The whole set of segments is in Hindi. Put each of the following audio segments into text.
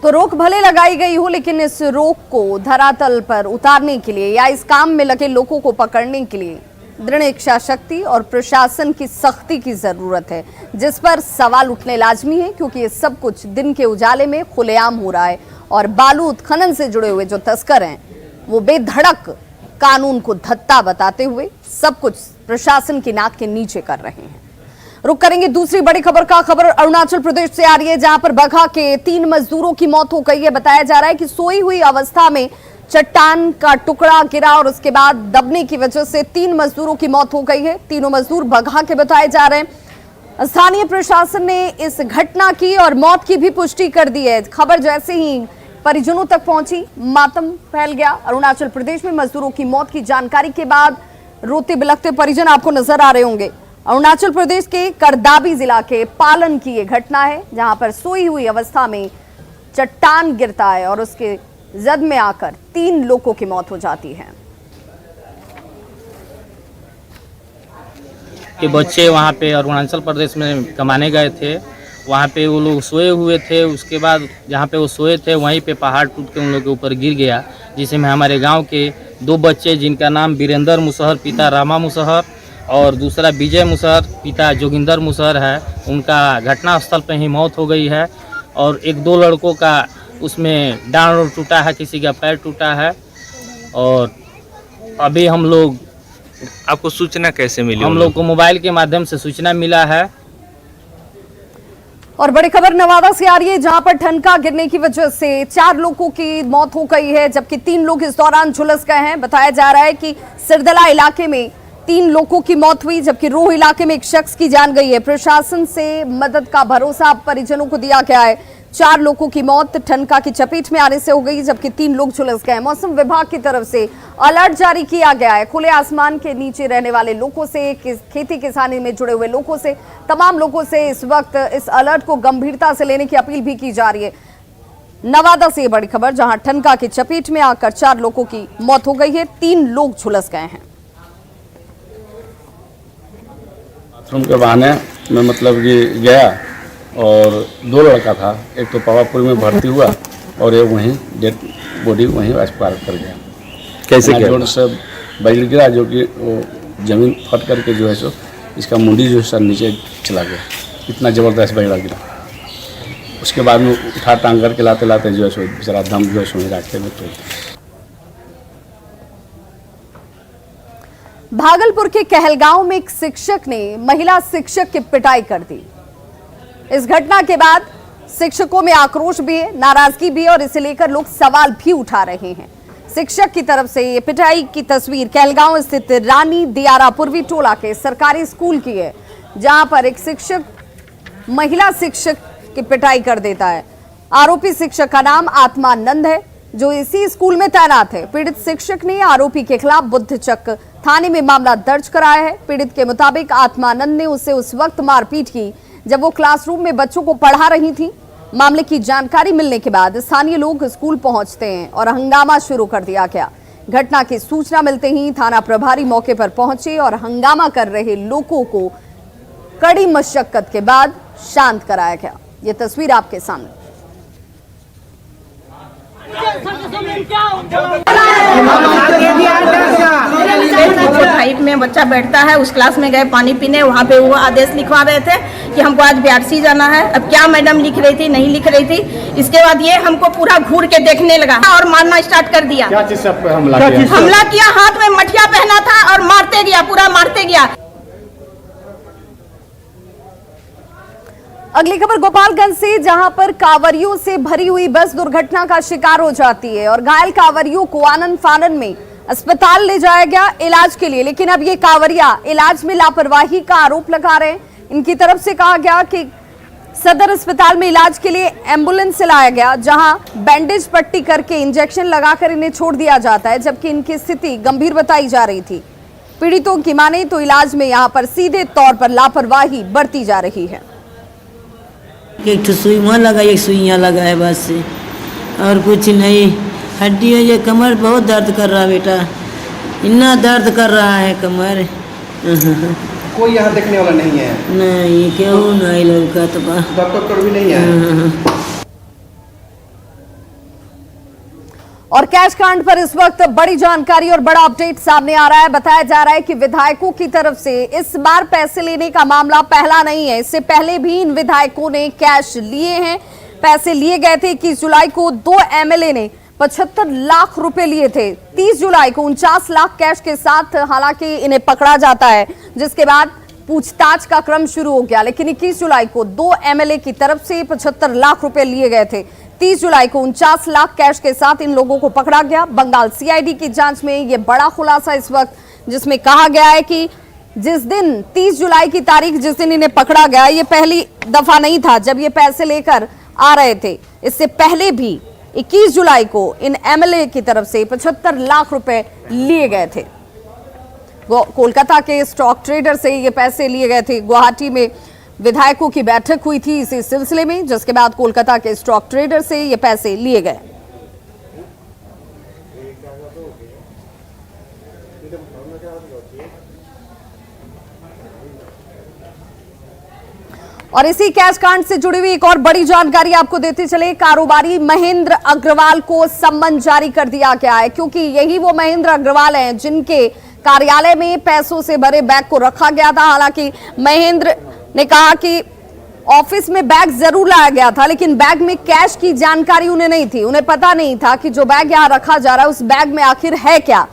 तो रोक भले लगाई गई हो, लेकिन इस रोक को धरातल पर उतारने के लिए या इस काम में लगे लोगों को पकड़ने के लिए दृढ़ इच्छा शक्ति और प्रशासन की सख्ती की जरूरत है, जिस पर सवाल उठने लाजमी है, क्योंकि ये सब कुछ दिन के उजाले में खुलेआम हो रहा है और बालू उत्खनन से जुड़े हुए जो तस्कर हैं वो बेधड़क कानून को धत्ता बताते हुए सब कुछ प्रशासन की नाक के नीचे कर रहे हैं। रुक करेंगे दूसरी बड़ी खबर का। खबर अरुणाचल प्रदेश से आ रही है, जहां पर बगहा के 3 मजदूरों की मौत हो गई है। बताया जा रहा है कि सोई हुई अवस्था में चट्टान का टुकड़ा गिरा और उसके बाद दबने की वजह से 3 मजदूरों की मौत हो गई है। तीनों मजदूर बगहा के बताए जा रहे हैं। स्थानीय प्रशासन ने इस घटना की और मौत की भी पुष्टि कर दी है। खबर जैसे ही परिजनों तक पहुंची, मातम फैल गया। अरुणाचल प्रदेश में मजदूरों की मौत की जानकारी के बाद रोते बिलखते परिजन आपको नजर आ रहे होंगे। अरुणाचल प्रदेश के करदाबी जिला के पालन की ये घटना है, जहां पर सोई हुई अवस्था में चट्टान गिरता है और उसके जद में आकर 3 लोगों की मौत हो जाती है। कि बच्चे वहाँ पे अरुणाचल प्रदेश में कमाने गए थे, वहाँ पे वो लोग सोए हुए थे। उसके बाद जहाँ पे वो सोए थे वहीं पे पहाड़ टूट के उन लोगों के ऊपर गिर गया, जिसमें हमारे गांव के 2 बच्चे, जिनका नाम वीरेंद्र मुसहर पिता रामा मुसहर और दूसरा विजय मुसहर पिता जोगिंदर मुसहर है, उनका घटनास्थल पे ही मौत हो गई है। और 1-2 लड़कों का उसमें डांड टूटा है, किसी का पैर टूटा है। और अभी हम लोग, आपको सूचना कैसे मिली? हम लोग को मोबाइल के माध्यम से सूचना मिला है। और बड़ी खबर नवादा से आ रही है, जहां पर ठनका गिरने की वजह से 4 लोगों की मौत हो गई है, जबकि 3 लोग इस दौरान झुलस गए हैं। बताया जा रहा है कि सिरदला इलाके में 3 लोगों की मौत हुई, जबकि रोह इलाके में एक शख्स की जान गई है। प्रशासन से मदद का भरोसा परिजनों को दिया गया है। 4 लोगों की मौत ठनका की चपेट में आने से हो गई, जबकि 3 लोग झुलस गए। मौसम विभाग की तरफ से अलर्ट जारी किया गया है। खुले आसमान के नीचे रहने वाले लोगों से, खेती किसानी में जुड़े हुए लोगों से, तमाम लोगों से इस वक्त इस अलर्ट को गंभीरता से लेने की अपील भी की जा रही है। नवादा से बड़ी खबर, जहां ठनका की चपेट में आकर 4 लोगों की मौत हो गई है, 3 लोग झुलस गए हैं। बाथरूम के बहाने मैं मतलब कि गया और 2 लड़का था, एक तो पावापुर में भर्ती हुआ और एक वहीं डेड बॉडी वहीं एक्सपायर कर गया। कैसे क्या? जोर से बजल गिरा, जो कि वो जमीन फट करके जो है सो इसका मुंडी जो है सर नीचे चला गया। इतना ज़बरदस्त बजड़ा गिरा। उसके बाद में उठा टांग करके लाते लाते जो है सो बेचारा दम जो है सो रास्ते में तोड़। भागलपुर के कहलगांव में एक शिक्षक ने महिला शिक्षक की पिटाई कर दी। इस घटना के बाद शिक्षकों में आक्रोश भी है, नाराजगी भी है और इसे लेकर लोग सवाल भी उठा रहे हैं। शिक्षक की तरफ से ये पिटाई की तस्वीर कहलगांव स्थित रानी दियारा पूर्वी टोला के सरकारी स्कूल की है, जहां पर एक शिक्षक महिला शिक्षक की पिटाई कर देता है। आरोपी शिक्षक का नाम आत्मानंद है, जो इसी स्कूल में तैनात है। पीड़ित शिक्षक ने आरोपी के खिलाफ बुद्धचक थाने में मामला दर्ज कराया है। पीड़ित के मुताबिक आत्मानंद ने उसे उस वक्त मारपीट की जब वो क्लासरूम में बच्चों को पढ़ा रही थी। मामले की जानकारी मिलने के बाद स्थानीय लोग स्कूल पहुंचते हैं और हंगामा शुरू कर दिया गया। घटना की सूचना मिलते ही थाना प्रभारी मौके पर पहुंचे और हंगामा कर रहे लोगों को कड़ी मशक्कत के बाद शांत कराया गया। ये तस्वीर आपके सामने। फाइव में बच्चा बैठता है, उस क्लास में गए पानी पीने, वहाँ पे वो आदेश लिखवा रहे थे कि हमको आज बीआरसी जाना है। अब क्या मैडम लिख रही थी, नहीं लिख रही थी। इसके बाद ये हमको पूरा घूर के देखने लगा और मारना स्टार्ट कर दिया। क्या चीज पे हमला किया? हाथ में मठिया पहना था और मारते गया, पूरा मारते गया। अगली खबर गोपालगंज से, जहां पर कांवरियों से भरी हुई बस दुर्घटना का शिकार हो जाती है और घायल कांवरियों को आनन फानन में अस्पताल ले जाया गया इलाज के लिए। लेकिन अब ये कांवरिया इलाज में लापरवाही का आरोप लगा रहे हैं। इनकी तरफ से कहा गया कि सदर अस्पताल में इलाज के लिए एम्बुलेंस से लाया गया, जहां बैंडेज पट्टी करके इंजेक्शन लगाकर इन्हें छोड़ दिया जाता है, जबकि इनकी स्थिति गंभीर बताई जा रही थी। पीड़ितों की माने तो इलाज में यहाँ पर सीधे तौर पर लापरवाही बरती जा रही है। एक सुई वहाँ लगा, एक सुई यहाँ लगा है, बस और कुछ नहीं। हड्डी है, ये कमर बहुत दर्द कर रहा है बेटा, इतना दर्द कर रहा है कमर। कोई यहाँ देखने वाला नहीं है? नहीं, क्यों नहीं लड़का तो डॉक्टर भी नहीं है। और कैश कांड पर इस वक्त बड़ी जानकारी और बड़ा अपडेट सामने आ रहा है। बताया जा रहा है कि विधायकों की तरफ से इस बार पैसे लेने का मामला पहला नहीं है। इससे पहले भी इन विधायकों ने कैश लिए हैं। पैसे लिए गए थे। 21 जुलाई को 2 एमएलए ने 75 लाख रुपए लिए थे। 30 जुलाई को 49 लाख कैश के साथ हालांकि इन्हें पकड़ा जाता है, जिसके बाद पूछताछ का क्रम शुरू हो गया। लेकिन 21 जुलाई को 2 एमएलए की तरफ से 75 लाख रुपए लिए गए थे। 30 जुलाई को 49 लाख कैश के साथ इन लोगों को पकड़ा गया। बंगाल सीआईडी की जांच में ये बड़ा खुलासा इस वक्त, जिसमें कहा गया है कि जिस दिन 30 जुलाई की तारीख जिस दिन इन्हें पकड़ा गया, ये पहली दफा नहीं था जब ये पैसे लेकर आ रहे थे। इससे पहले भी 21 जुलाई को इन एमएलए की तरफ से 75 लाख रुपए लिए गए थे। कोलकाता के स्टॉक ट्रेडर से ये पैसे लिए गए थे। गुवाहाटी में विधायकों की बैठक हुई थी इसी सिलसिले में, जिसके बाद कोलकाता के स्टॉक ट्रेडर से ये पैसे लिए गए। और इसी कैश कांड से जुड़ी हुई एक और बड़ी जानकारी आपको देते चले। कारोबारी महेंद्र अग्रवाल को सम्मन जारी कर दिया गया है, क्योंकि यही वो महेंद्र अग्रवाल हैं जिनके कार्यालय में पैसों से भरे बैग को रखा गया था। हालांकि महेंद्र ने कहा कि ऑफिस में बैग जरूर लाया गया था, लेकिन बैग में कैश की जानकारी उन्हें नहीं थी। उन्हें पता नहीं था कि जो बैग यहां रखा जा रहा है उस बैग में आखिर है क्या।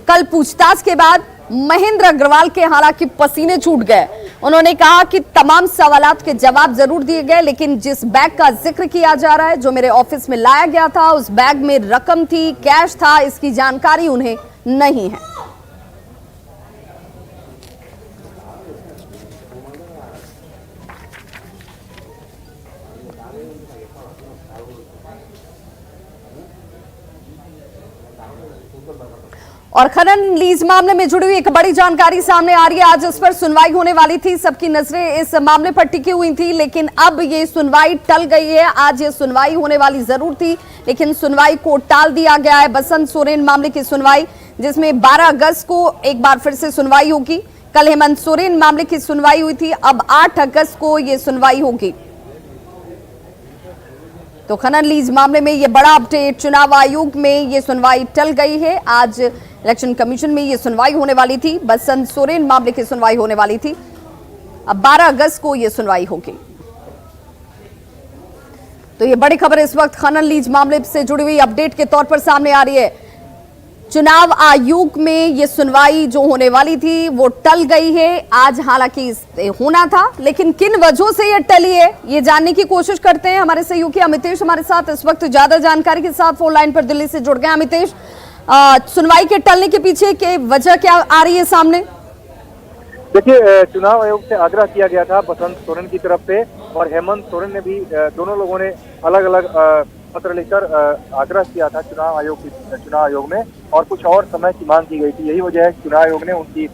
कल पूछताछ के बाद महेंद्र अग्रवाल के हालांकि पसीने छूट गए। उन्होंने कहा कि तमाम सवालात के जवाब जरूर दिए गए, लेकिन जिस बैग का जिक्र किया जा रहा है, जो मेरे ऑफिस में लाया गया था, उस बैग में रकम थी, कैश था, इसकी जानकारी उन्हें नहीं है। और खनन लीज मामले में जुड़ी हुई एक बड़ी जानकारी सामने आ रही है। आज इस पर सुनवाई होने वाली थी, सबकी नजरें इस मामले पर टिकी हुई थी, लेकिन अब ये सुनवाई टल गई है। आज ये सुनवाई होने वाली जरूर थी, लेकिन सुनवाई को टाल दिया गया है। बसंत सोरेन मामले की सुनवाई, जिसमें 12 अगस्त को एक बार फिर से सुनवाई होगी। कल हेमंत सोरेन मामले की सुनवाई हुई थी, अब 8 अगस्त को ये सुनवाई होगी। तो खनन लीज मामले में ये बड़ा अपडेट, चुनाव आयोग में ये सुनवाई टल गई है। आज इलेक्शन कमीशन में ये सुनवाई होने वाली थी। बसंत सोरेन मामले की सुनवाई होने वाली थी, अब 12 अगस्त को ये सुनवाई होगी। तो ये बड़ी खबर इस वक्त खनन लीज मामले से जुड़ी हुई अपडेट के तौर पर सामने आ रही है। चुनाव आयोग में ये सुनवाई जो होने वाली थी वो टल गई है। आज हालांकि होना था, लेकिन किन वजहों से ये टली है, ये जानने की कोशिश करते हैं। हमारे सहयोगी अमितेश हमारे साथ इस वक्त ज्यादा जानकारी के साथ फोन लाइन पर दिल्ली से जुड़ गए। अमितेश, सुनवाई के टलने के पीछे के वजह क्या आ रही है सामने? देखिए, चुनाव आयोग से आग्रह किया गया था बसंत सोरेन की तरफ से, और हेमंत सोरेन ने भी, दोनों लोगों ने अलग अलग पत्र लिखकर आग्रह किया था चुनाव आयोग में, और कुछ और समय की मांग की गई थी। यही वजह है कि चुनाव आयोग ने उनकी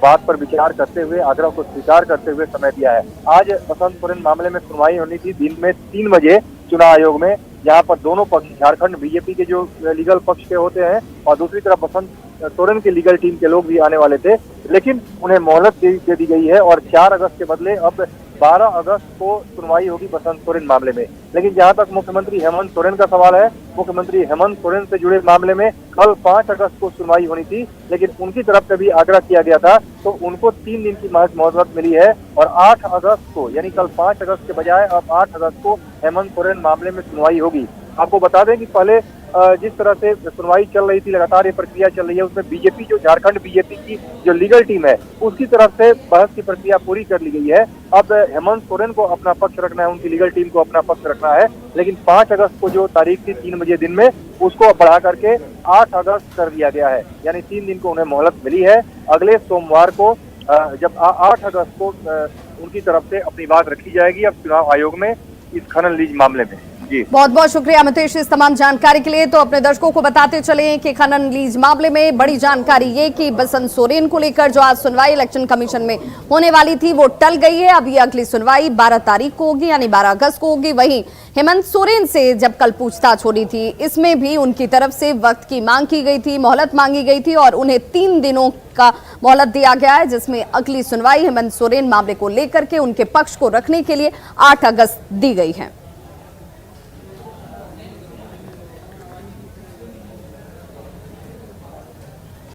बात पर विचार करते हुए, आग्रह को स्वीकार करते हुए समय दिया है। आज बसंत सोरेन मामले में सुनवाई होनी थी दिन में 3 बजे चुनाव आयोग में, जहां पर दोनों पक्ष, झारखंड बीजेपी के जो लीगल पक्ष के होते हैं और दूसरी तरफ बसंत सोरेन की लीगल टीम के लोग भी आने वाले थे, लेकिन उन्हें मोहलत दे दी गई है और 4 अगस्त के बदले अब 12 अगस्त को सुनवाई होगी बसंत सोरेन मामले में। लेकिन जहां तक मुख्यमंत्री हेमंत सोरेन का सवाल है, मुख्यमंत्री हेमंत सोरेन से जुड़े मामले में कल 5 अगस्त को सुनवाई होनी थी, लेकिन उनकी तरफ से भी आग्रह किया गया था, तो उनको 3 दिन की मोहलत मिली है और 8 अगस्त को, यानी कल 5 अगस्त के बजाय अब 8 अगस्त को हेमंत सोरेन मामले में सुनवाई होगी। आपको बता दें कि पहले जिस तरह से सुनवाई चल रही थी, लगातार ये प्रक्रिया चल रही है, उसमें बीजेपी, जो झारखंड बीजेपी की जो लीगल टीम है, उसकी तरफ से बहस की प्रक्रिया पूरी कर ली गई है। अब हेमंत सोरेन को अपना पक्ष रखना है, उनकी लीगल टीम को अपना पक्ष रखना है, लेकिन 5 अगस्त को जो तारीख थी 3 बजे दिन में, उसको बढ़ा करके 8 अगस्त कर दिया गया है, यानी 3 दिन को उन्हें मोहलत मिली है। अगले सोमवार को जब 8 अगस्त को उनकी तरफ से अपनी बात रखी जाएगी अब चुनाव आयोग में इस खनन लीज मामले में। जी बहुत बहुत शुक्रिया अमितेश इस तमाम जानकारी के लिए। तो अपने दर्शकों को बताते चले कि खनन लीज मामले में बड़ी जानकारी ये कि बसंत सोरेन को लेकर जो आज सुनवाई इलेक्शन कमीशन में होने वाली थी वो टल गई है। अब ये अगली सुनवाई 12 तारीख को होगी, यानी 12 अगस्त को होगी। वहीं हेमंत सोरेन से जब कल पूछताछ हो रही थी, इसमें भी उनकी तरफ से वक्त की मांग की गई थी, मोहलत मांगी गई थी और उन्हें 3 दिनों का मोहलत दिया गया है, जिसमें अगली सुनवाई हेमंत सोरेन मामले को लेकर के उनके पक्ष को रखने के लिए 8 अगस्त दी गई है।